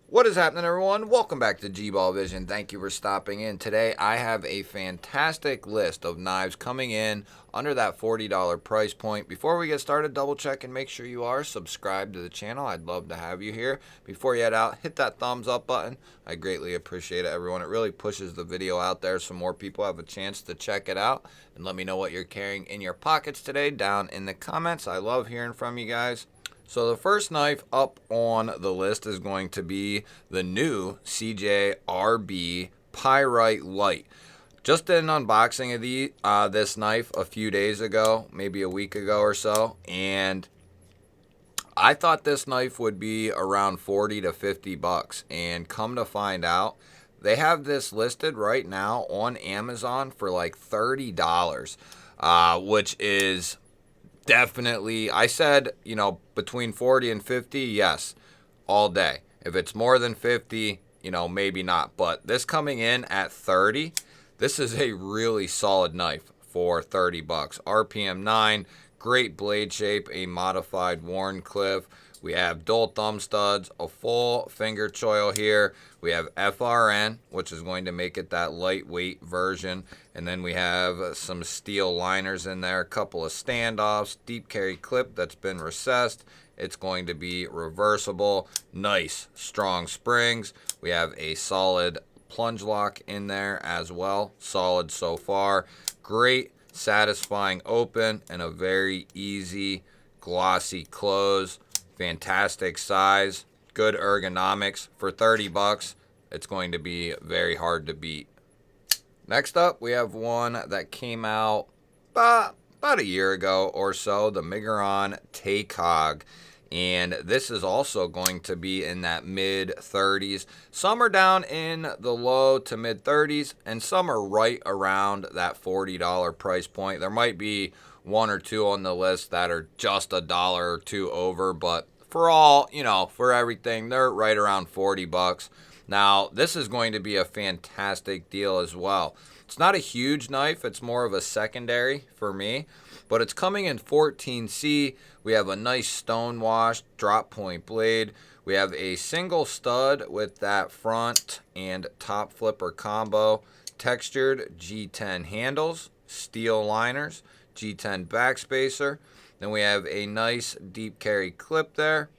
What is happening, everyone? Welcome back to G-Ball Vision. Thank you for stopping in. Today, I have a fantastic list of knives coming in under that $40 price point. Before we get started, double check and make sure you are subscribed to the channel. I'd love to have you here. Before you head out, hit that thumbs up button. I greatly appreciate it, everyone. It really pushes the video out there so more people have a chance to check it out. And let me know what you're carrying in your pockets today down in the comments. I love hearing from you guys. So the first knife up on the list is going to be the new CJ RB Pyite Lite. Just did an unboxing of this knife a few days ago, maybe a week ago or so, and I thought this knife would be around 40 to 50 bucks, and come to find out, they have this listed right now on Amazon for like $30, which is definitely, I said, between 40 and 50, yes, all day. If it's more than 50, maybe not. But this coming in at 30, this is a really solid knife for 30 bucks. RPM 9, great blade shape, a modified Wharncliffe. We have dual thumb studs, a full finger choil here. We have FRN, which is going to make it that lightweight version. And then we have some steel liners in there, a couple of standoffs, deep carry clip that's been recessed. It's going to be reversible. Nice, strong springs. We have a solid plunge lock in there as well. Solid so far. Great, satisfying open and a very easy, glossy close. Fantastic size, good ergonomics. For 30 bucks, it's going to be very hard to beat. Next up, we have one that came out about a year ago or so, the Migon Teog. And this is also going to be in that mid 30s. Some are down in the low to mid 30s, and some are right around that $40 price point. There might be one or two on the list that are just $1 or $2 over, but for all, for everything, they're right around 40 bucks. Now, this is going to be a fantastic deal as well. It's not a huge knife, it's more of a secondary for me, but it's coming in 14C. We have a nice stone wash drop point blade. We have a single stud with that front and top flipper combo, textured G10 handles, steel liners, G10 backspacer. Then we have a nice deep carry clip there.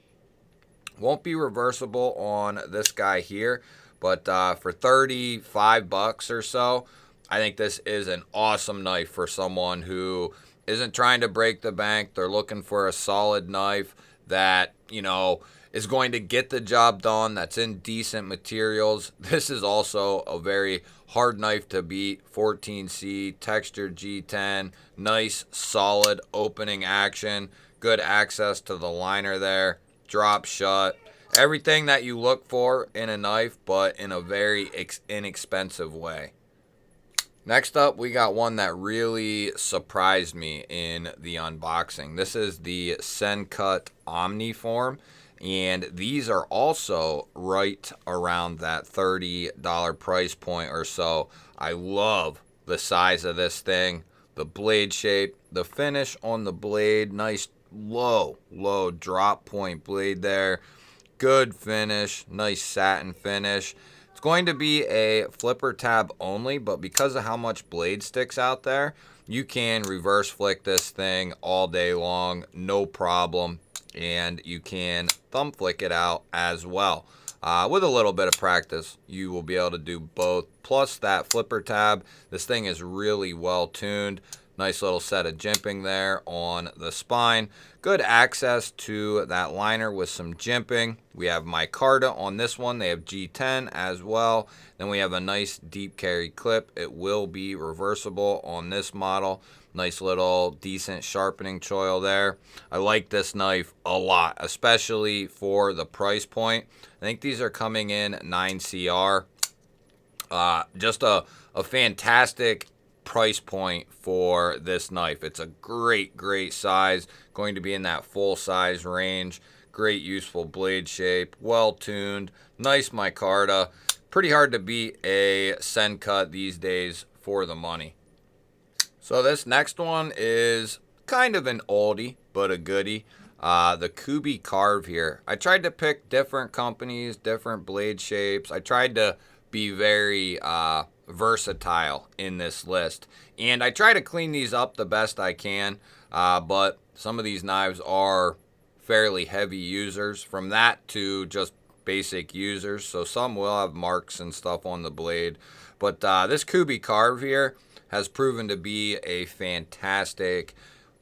Won't be reversible on this guy here, but for 35 bucks or so, I think this is an awesome knife for someone who isn't trying to break the bank. They're looking for a solid knife that, is going to get the job done, that's in decent materials. This is also a very hard knife to beat. 14C, textured G10, nice, solid opening action, good access to the liner there, drop shut. Everything that you look for in a knife, but in a very inexpensive way. Next up, we got one that really surprised me in the unboxing. This is the Sencut Omniform. And these are also right around that $30 price point or so. I love the size of this thing, the blade shape, the finish on the blade, nice low drop point blade there. Good finish, nice satin finish. It's going to be a flipper tab only, but because of how much blade sticks out there, you can reverse flick this thing all day long, no problem. And you can thumb flick it out as well. With a little bit of practice, you will be able to do both. Plus that flipper tab, this thing is really well tuned. Nice little set of jimping there on the spine. Good access to that liner with some jimping. We have micarta on this one. They have G10 as well. Then we have a nice deep carry clip. It will be reversible on this model. Nice little decent sharpening choil there. I like this knife a lot, especially for the price point. I think these are coming in 9CR. Just a fantastic price point for this knife. It's a great size, going to be in that full size range. Great useful blade shape, well tuned, nice micarta. Pretty hard to beat a Sencut these days for the money. So this next one is kind of an oldie, but a goodie. the KoobyCarve here. I tried to pick different companies, different blade shapes. I tried to be very versatile in this list. And I try to clean these up the best I can, but some of these knives are fairly heavy users, from that to just basic users. So some will have marks and stuff on the blade. But this KoobyCarve here has proven to be a fantastic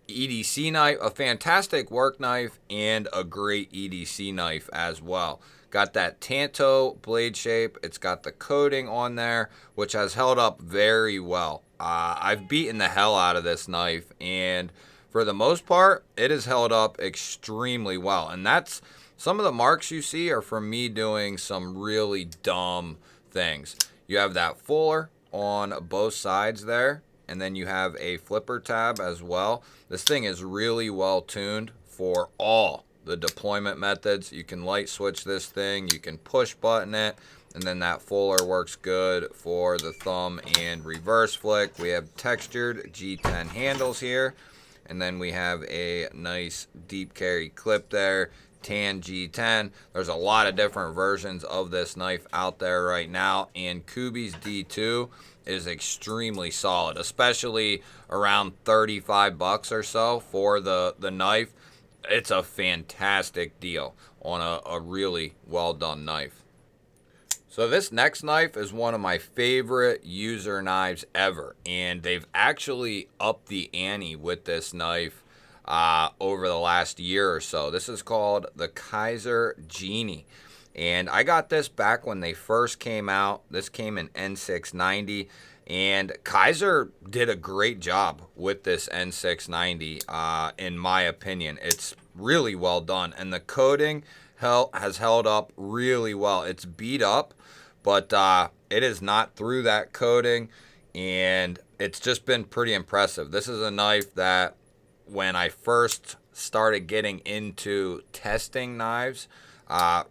EDC knife, a fantastic work knife, and a great EDC knife as well. Got that tanto blade shape. It's got the coating on there, which has held up very well. I've beaten the hell out of this knife, and for the most part, it has held up extremely well. And that's some of the marks you see are from me doing some really dumb things. You have that fuller on both sides there, and then you have a flipper tab as well. This thing is really well tuned for all the deployment methods. You can light switch this thing, you can push button it, and then that fuller works good for the thumb and reverse flick. We have textured G10 handles here, and then we have a nice deep carry clip there, tan G10. There's a lot of different versions of this knife out there right now, and Kubey's D2 is extremely solid, especially around 35 bucks or so for the knife. It's a fantastic deal on a really well done knife. So this next knife is one of my favorite user knives ever, and they've actually upped the ante with this knife over the last year or so. This is called the Kaiser Genie, and I got this back when they first came out. This came in N690, and Kaiser did a great job with this N690 in my opinion. It's really well done, and the coating has held up really well. It's beat up, but it is not through that coating, and it's just been pretty impressive. This is a knife that when I first started getting into testing knives,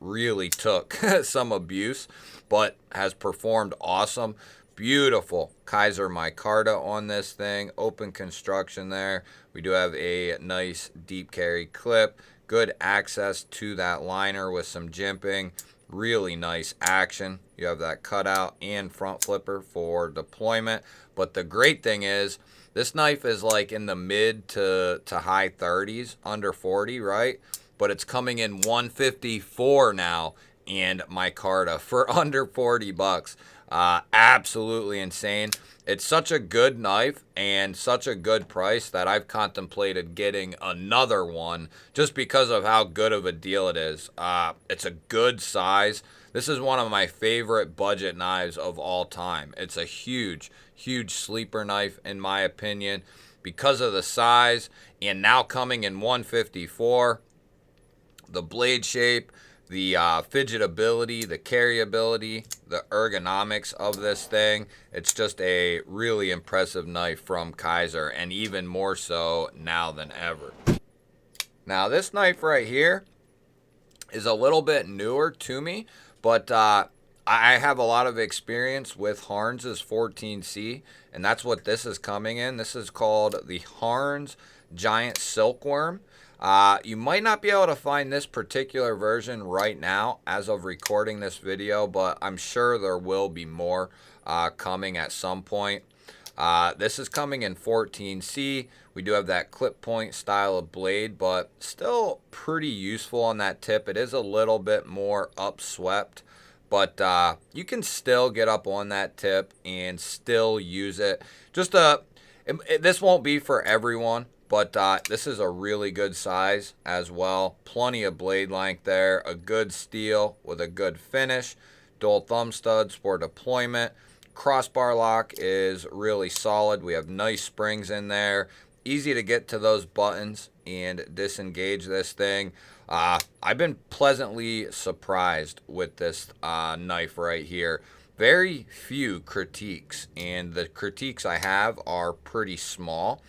really took some abuse, but has performed awesome. Beautiful Kaiser micarta on this thing, open construction there. We do have a nice deep carry clip, good access to that liner with some jimping, really nice action. You have that cutout and front flipper for deployment, but the great thing is this knife is like in the mid to high 30s, under 40, right? But it's coming in 154 now, and micarta for under 40 bucks. Absolutely insane. It's such a good knife and such a good price that I've contemplated getting another one just because of how good of a deal it is. It's a good size. This is one of my favorite budget knives of all time. It's a huge, huge sleeper knife in my opinion because of the size, and now coming in 154. The blade shape, the fidgetability, the carryability, the ergonomics of this thing. It's just a really impressive knife from Kaiser, and even more so now than ever. Now this knife right here is a little bit newer to me, but I have a lot of experience with Harns's 14C, and that's what this is coming in. This is called the Harns Giant Silkworm. You might not be able to find this particular version right now as of recording this video, but I'm sure there will be more coming at some point. This is coming in 14C. We do have that clip point style of blade, but still pretty useful on that tip. It is a little bit more upswept, but you can still get up on that tip and still use it. This won't be for everyone, but this is a really good size as well. Plenty of blade length there, a good steel with a good finish, dual thumb studs for deployment. Crossbar lock is really solid. We have nice springs in there, easy to get to those buttons and disengage this thing. I've been pleasantly surprised with this knife right here. Very few critiques, and the critiques I have are pretty small.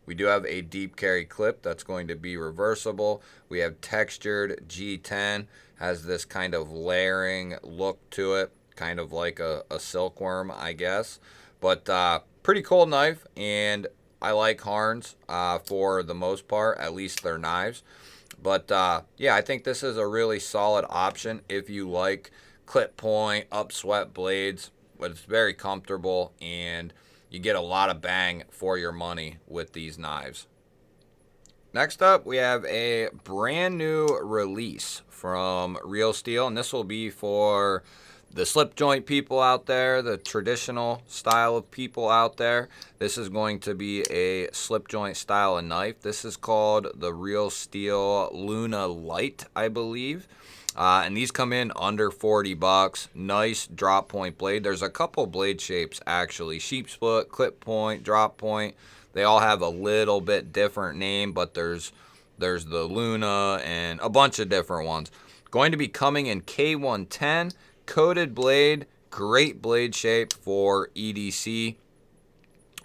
We do have a deep carry clip that's going to be reversible. We have textured G10, has this kind of layering look to it, kind of like a silkworm, I guess. But pretty cool knife, and I like Harns for the most part, at least their knives. But yeah, I think this is a really solid option if you like clip point, upswept blades. But it's very comfortable and you get a lot of bang for your money with these knives. Next up, we have a brand new release from Real Steel, and this will be for the slip joint people out there, the traditional style of people out there. This is going to be a slip joint style of knife. This is called the Real Steel Luna Light, I believe. And these come in under 40 bucks. Nice drop point blade. There's a couple blade shapes actually. Sheep's foot, clip point, drop point. They all have a little bit different name, but there's the Luna and a bunch of different ones. Going to be coming in K110. Coated blade, great blade shape for EDC.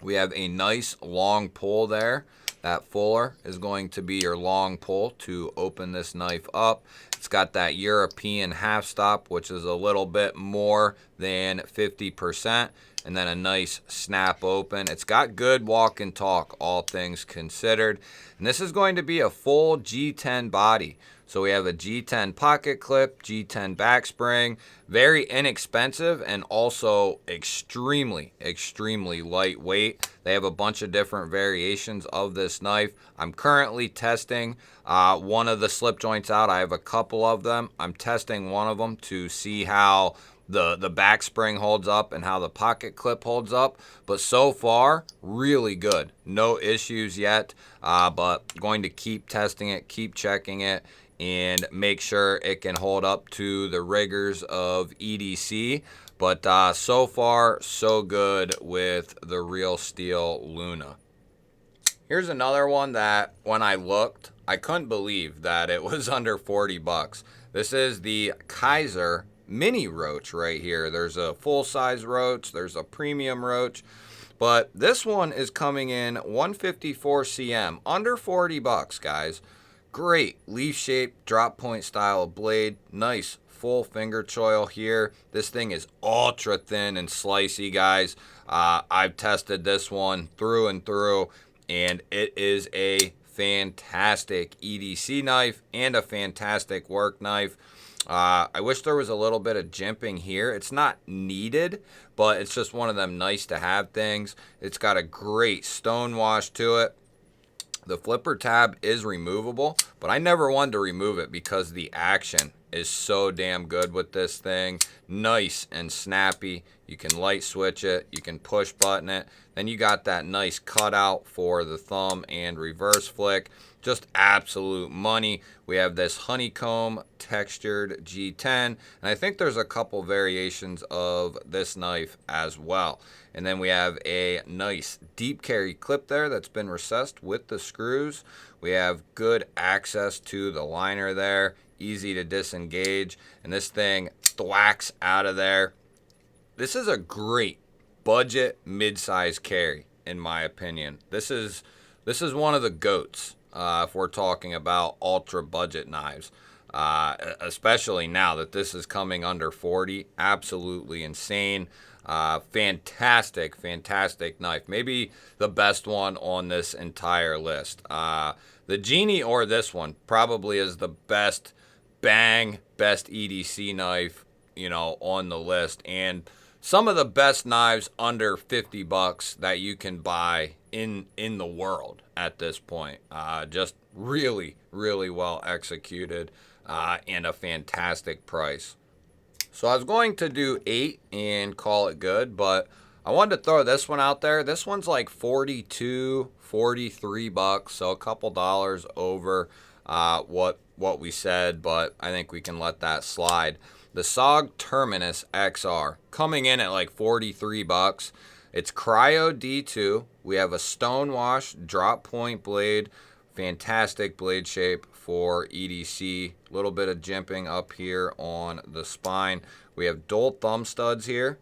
We have a nice long pull there. That fuller is going to be your long pull to open this knife up. It's got that European half stop, which is a little bit more than 50%, and then a nice snap open. It's got good walk and talk, all things considered. And this is going to be a full G10 body. So we have a G10 pocket clip, G10 back spring, very inexpensive and also extremely, extremely lightweight. They have a bunch of different variations of this knife. I'm currently testing one of the slip joints out. I have a couple of them. I'm testing one of them to see how the back spring holds up and how the pocket clip holds up. But so far, really good. No issues yet, but going to keep testing it, keep checking it, and make sure it can hold up to the rigors of EDC. But so far, so good with the Real Steel Luna. Here's another one that when I looked, I couldn't believe that it was under 40 bucks. This is the Kaiser Mini Roach right here. There's a full-size Roach, there's a premium Roach, but this one is coming in 154 cm, under 40 bucks, guys. Great leaf shape, drop point style of blade, nice full finger choil here. This thing is ultra thin and slicey, guys. I've tested this one through and through, and it is a fantastic EDC knife and a fantastic work knife. I wish there was a little bit of jimping here. It's not needed, but it's just one of them nice to have things. It's got a great stone wash to it. The flipper tab is removable, but I never wanted to remove it because the action is so damn good with this thing. Nice and snappy. You can light switch it. You can push button it. Then you got that nice cutout for the thumb and reverse flick. Just absolute money. We have this honeycomb textured G10, and I think there's a couple variations of this knife as well. And then we have a nice deep carry clip there that's been recessed with the screws. We have good access to the liner there, easy to disengage, and this thing thwacks out of there. This is a great budget mid-size carry, in my opinion. This is one of the GOATs if we're talking about ultra budget knives, especially now that this is coming under 40. Absolutely insane. Fantastic, fantastic knife. Maybe the best one on this entire list. The Genie or this one probably is the best best EDC knife, you know, on the list, and some of the best knives under 50 bucks that you can buy in the world at this point. Just really, really well executed and a fantastic price. So I was going to do 8 and call it good, but I wanted to throw this one out there. This one's like 42, 43 bucks, so a couple dollars over what we said, but I think we can let that slide. The SOG Terminus XR coming in at like 43 bucks. It's Cryo D2. We have a stonewash drop point blade, fantastic blade shape for EDC. A little bit of jimping up here on the spine. We have dual thumb studs here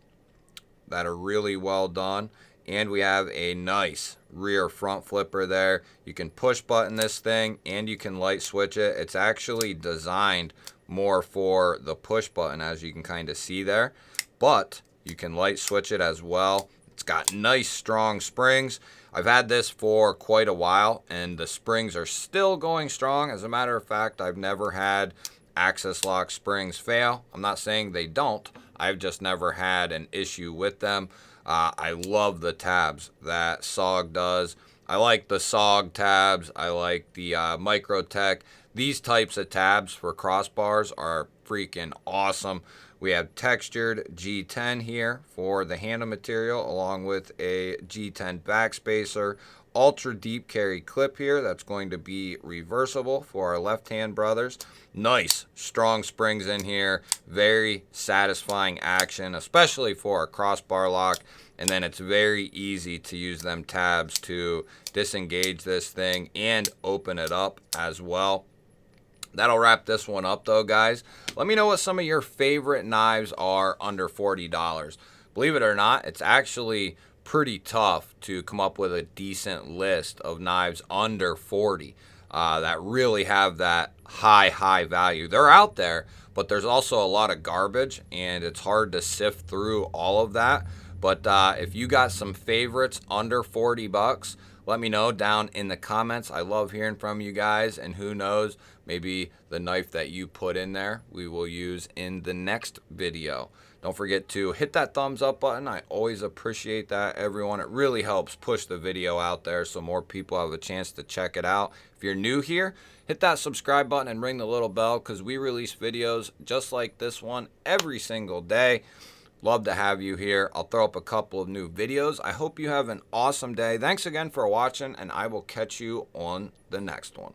that are really well done, and we have a nice rear front flipper there. You can push button this thing and you can light switch it. It's actually designed more for the push button, as you can kind of see there, but you can light switch it as well. It's got nice strong springs. I've had this for quite a while and the springs are still going strong. As a matter of fact, I've never had access lock springs fail. I'm not saying they don't. I've just never had an issue with them. I love the tabs that SOG does. I like the SOG tabs. I like the Microtech. These types of tabs for crossbars are freaking awesome. We have textured G10 here for the handle material, along with a G10 backspacer. Ultra deep carry clip here that's going to be reversible for our left hand brothers. Nice strong springs in here. Very satisfying action, especially for a crossbar lock. And then it's very easy to use them tabs to disengage this thing and open it up as well. That'll wrap this one up though, guys. Let me know what some of your favorite knives are under $40. Believe it or not, it's actually pretty tough to come up with a decent list of knives under 40 that really have that high value. They're out there, but there's also a lot of garbage and it's hard to sift through all of that. But if you got some favorites under 40 bucks, let me know down in the comments. I love hearing from you guys, and who knows, maybe the knife that you put in there we will use in the next video. Don't forget to hit that thumbs up button. I always appreciate that, everyone. It really helps push the video out there so more people have a chance to check it out. If you're new here, hit that subscribe button and ring the little bell because we release videos just like this one every single day. Love to have you here. I'll throw up a couple of new videos. I hope you have an awesome day. Thanks again for watching, and I will catch you on the next one.